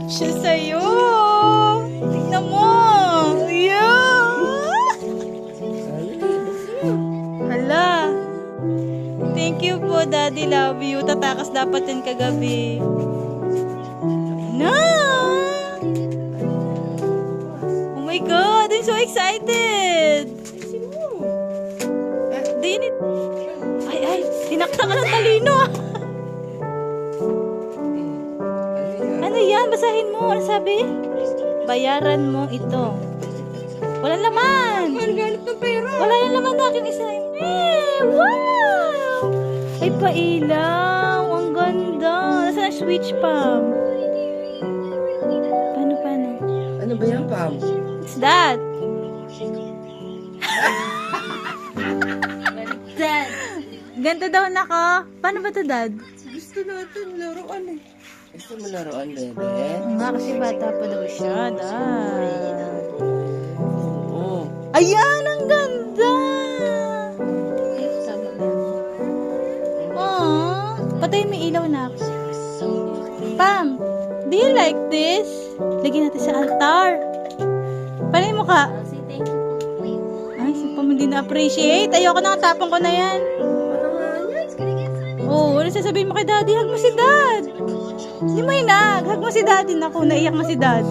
Siya sa'yo. Tignan mo. Yeah. Hala. Thank you po, Daddy. Love you. Tatakas dapat yan kagabi. Na! Oh my God! I'm so excited! Dinit. Ay, tinakta ka ng talino ah. Ano yan? Basahin mo. Ano sabi? Bayaran mo ito. Walang laman. Ang ganap ng pera. Wala yung laman na aking isa. Wow! Ay, pailaw. Ang ganda. Nasaan ang switch, Pam? Paano? Ano ba yan, Pam? What's that? Dad. Ganito daw naka. Paano ba to, Dad? Gusto natin laruan eh. Gusto mo laruan, bebe? Nga, kasi bata pa daw siya, Dad. Oo. Ayan, ang ganda! Ay, tama ba? Aww. Patay may ilaw na ako. Pam, do you like this? Lagyan natin sa altar. Paano yung mukha? Ay, si Pam hindi na-appreciate. Ayoko na, tapong ko na yan. Ano nga yan? Oh, ano sasabihin mo kay Daddy? Hug mo si Dad. Hindi mo hinag. Hug mo si Daddy. Naku, naiyak mo si Dad.